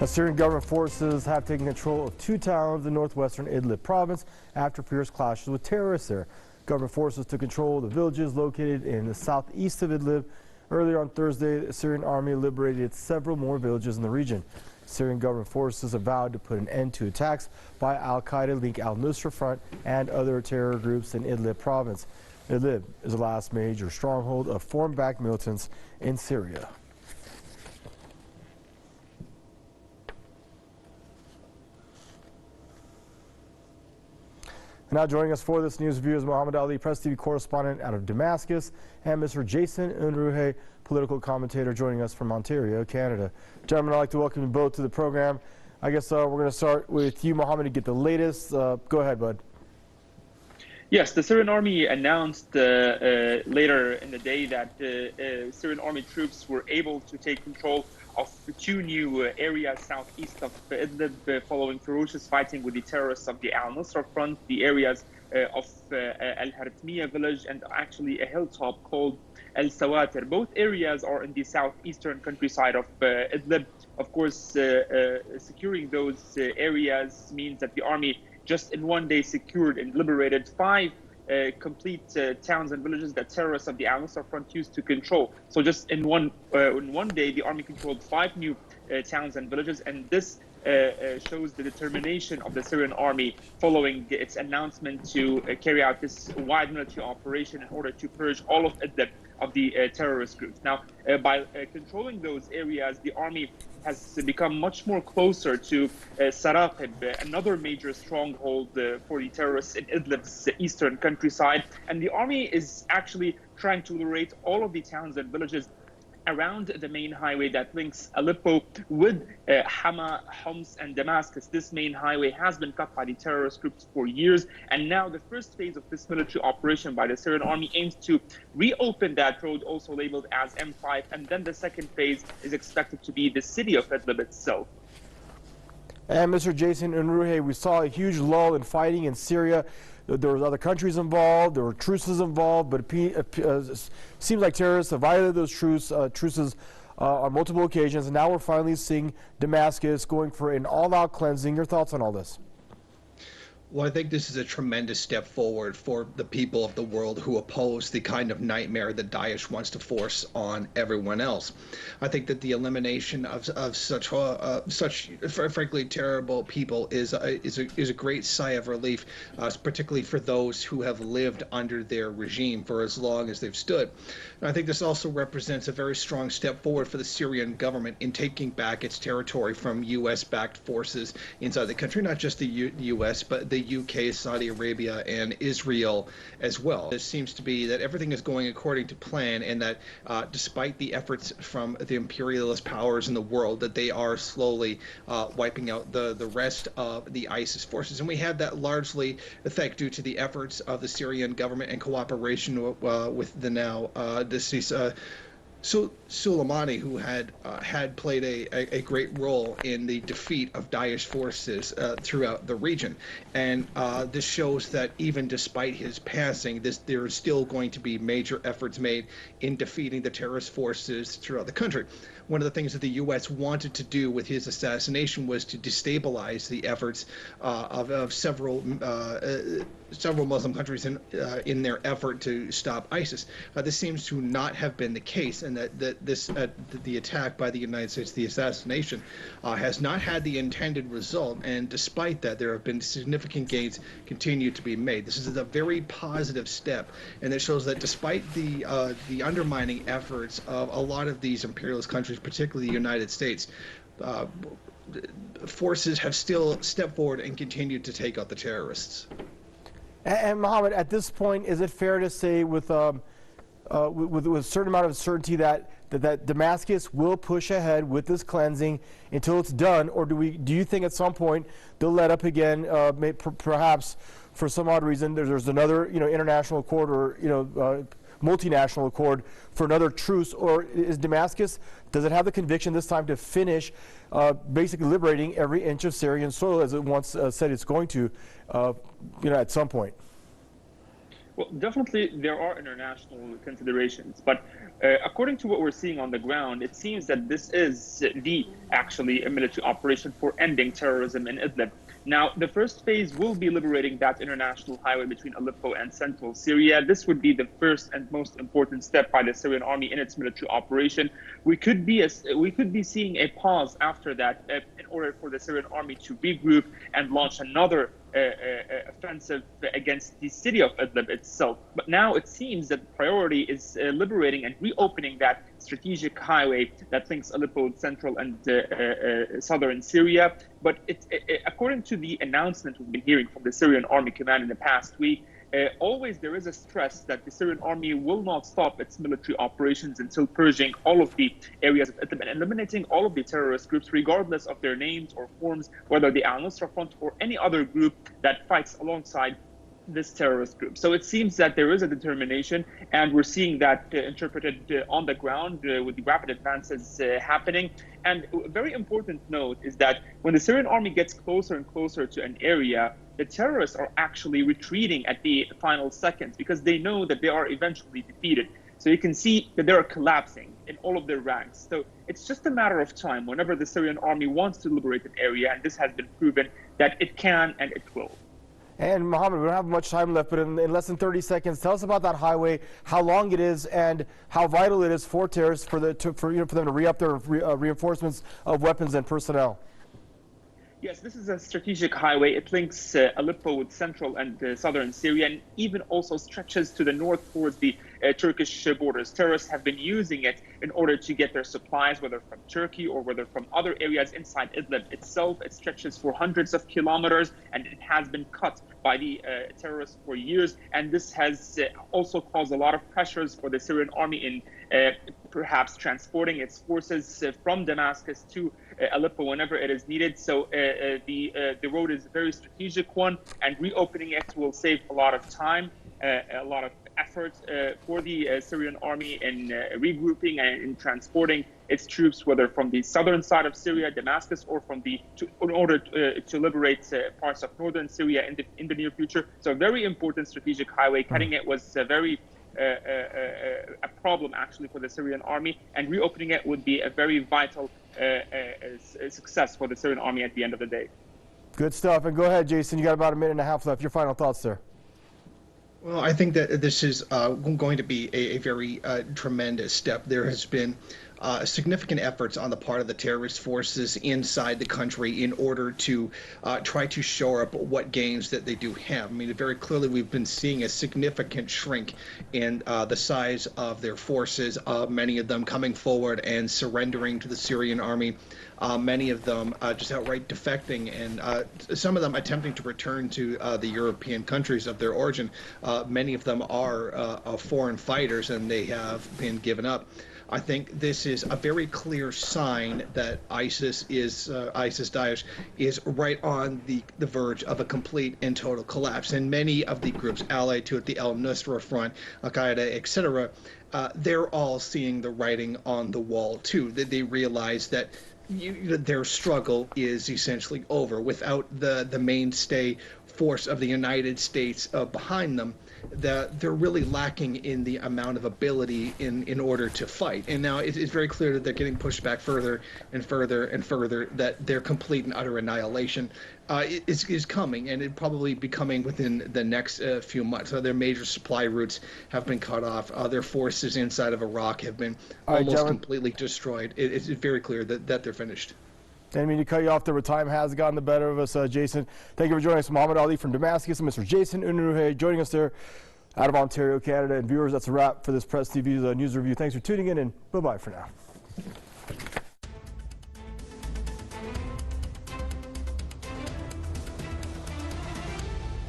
Syrian government forces have taken control of 2 towns in northwestern Idlib province after fierce clashes with terrorists there. Government forces took control of the villages located in the southeast of Idlib. Earlier on Thursday, the Syrian army liberated several more villages in the region. Syrian government forces have vowed to put an end to attacks by al-Qaeda-linked Nusra Front and other terror groups in Idlib province. Idlib is the last major stronghold of foreign-backed militants in Syria. Now joining us for this news review is Muhammad Ali, PressTV correspondent out of Damascus, and Mr. Jason Unruhe, political commentator, joining us from Ontario, Canada. Gentlemen, I'd like to welcome you both to the program. I guess we're going to start with you, Muhammad, to get the latest. Go ahead, bud. Yes, the Syrian army announced later in the day that Syrian army troops were able to take control of 2 new areas southeast of Idlib following ferocious fighting with the terrorists of the Nusra Front, the areas of Al-Hartmiya village and actually a hilltop called Al-Sawatir. Both areas are in the southeastern countryside of Idlib. Of course, securing those areas means that the army just in one day secured and liberated 5 complete towns and villages that terrorists of the Al-Nusra Front used to control. So just in one day, the army controlled 5 new towns and villages, and this shows the determination of the Syrian army following its announcement to carry out this wide military operation in order to purge all of Idlib of the terrorist groups. Now, by controlling those areas, the army has become much more closer to Saraqib, another major stronghold for the terrorists in Idlib's eastern countryside. And the army is actually trying to liberate all of the towns and villages around the main highway that links Aleppo with Hama, Homs, and Damascus. This main highway has been cut by the terrorist groups for years, and now the first phase of this military operation by the Syrian army aims to reopen that road, also labeled as M5, and then the second phase is expected to be the city of Idlib itself. And Mr. Jason Unruhe, we saw a huge lull in fighting in Syria. There were other countries involved, there were truces involved, but it seems like terrorists have violated those truces on multiple occasions, and now we're finally seeing Damascus going for an all-out cleansing. Your thoughts on all this? Well, I think this is a tremendous step forward for the people of the world who oppose the kind of nightmare that Daesh wants to force on everyone else. I think that the elimination of such frankly terrible people is a great sigh of relief, particularly for those who have lived under their regime for as long as they've stood. And I think this also represents a very strong step forward for the Syrian government in taking back its territory from U.S.-backed forces inside the country, not just the U.S., but the UK, Saudi Arabia, and Israel as well. It seems to be that everything is going according to plan, and that despite the efforts from the imperialist powers in the world, that they are slowly wiping out the rest of the ISIS forces. And we had that largely effect due to the efforts of the Syrian government and cooperation with the now deceased Soleimani, who had played a great role in the defeat of Daesh forces throughout the region. And this shows that even despite his passing, there is still going to be major efforts made in defeating the terrorist forces throughout the country. One of the things that the U.S. wanted to do with his assassination was to destabilize the efforts of several Muslim countries in their effort to stop ISIS. This seems to not have been the case, and that the attack by the United States, the assassination, has not had the intended result. And despite that, there have been significant gains continue to be made. This is a very positive step, and it shows that despite the undermining efforts of a lot of these imperialist countries, particularly the United States, forces have still stepped forward and continued to take out the terrorists. And Mohammed, at this point, is it fair to say with a certain amount of certainty that Damascus will push ahead with this cleansing until it's done, or do you think at some point they'll let up again, perhaps for some odd reason there's another international accord or multinational accord for another truce, or is Damascus, does it have the conviction this time to finish basically liberating every inch of Syrian soil as it once said it's going to, at some point? Well, definitely there are international considerations, but according to what we're seeing on the ground, it seems that this is actually a military operation for ending terrorism in Idlib. Now, the first phase will be liberating that international highway between Aleppo and central Syria. This would be the first and most important step by the Syrian army in its military operation. We could be seeing a pause after that in order for the Syrian army to regroup and launch another offensive against the city of Idlib itself. But now it seems that the priority is liberating and reopening that strategic highway that links Aleppo with central and southern Syria. But according to the announcement we've been hearing from the Syrian army command in the past week, always there is a stress that the Syrian army will not stop its military operations until purging all of the areas of Idlib and eliminating all of the terrorist groups, regardless of their names or forms, whether the Nusra Front or any other group that fights alongside this terrorist group. So it seems that there is a determination, and we're seeing that interpreted on the ground with the rapid advances happening. And a very important note is that when the Syrian army gets closer and closer to an area, the terrorists are actually retreating at the final seconds because they know that they are eventually defeated. So you can see that they are collapsing in all of their ranks. So it's just a matter of time whenever the Syrian army wants to liberate an area, and this has been proven that it can and it will. And Mohammed, we don't have much time left, but in less than 30 seconds, tell us about that highway, how long it is, and how vital it is for terrorists for them to re-up their reinforcements of weapons and personnel. Yes, this is a strategic highway. It links Aleppo with central and southern Syria, and even also stretches to the north towards the Turkish borders. Terrorists have been using it in order to get their supplies, whether from Turkey or whether from other areas inside Idlib itself. It stretches for hundreds of kilometers, and it has been cut by the terrorists for years. And this has also caused a lot of pressures for the Syrian army in perhaps transporting its forces from Damascus to Aleppo whenever it is needed. So the road is a very strategic one, and reopening it will save a lot of time, a lot of effort for the Syrian army in regrouping and in transporting its troops, whether from the southern side of Syria, Damascus, or from in order to liberate parts of northern Syria in the near future. So a very important strategic highway. Cutting it was a problem actually for the Syrian army, and reopening it would be a very vital success for the Syrian army at the end of the day. Good stuff. And go ahead, Jason. You got about a minute and a half left. Your final thoughts, sir. Well, I think that this is going to be a very tremendous step. There has been significant efforts on the part of the terrorist forces inside the country in order to try to shore up what gains that they do have. I mean, very clearly we've been seeing a significant shrink in the size of their forces, many of them coming forward and surrendering to the Syrian army. Many of them just outright defecting, and some of them attempting to return to the European countries of their origin. Many of them are foreign fighters, and they have been given up. I think this is a very clear sign that Daesh is right on the verge of a complete and total collapse. And many of the groups allied to it, the Nusra Front, Al-Qaeda, etc., they're all seeing the writing on the wall too. They realize that their struggle is essentially over. Without the mainstay force of the United States behind them, they're really lacking in the amount of ability in order to fight. And now it's very clear that they're getting pushed back further and further and further, that their complete and utter annihilation is coming, and it probably be coming within the next few months. Their major supply routes have been cut off. Their forces inside of Iraq have been almost completely destroyed. It's very clear that they're finished. Didn't mean to cut you off there, but time has gotten the better of us, Jason. Thank you for joining us, Muhammad Ali from Damascus, and Mr. Jason Unruhe joining us there out of Ontario, Canada. And viewers, that's a wrap for this Press TV news review. Thanks for tuning in, and bye-bye for now.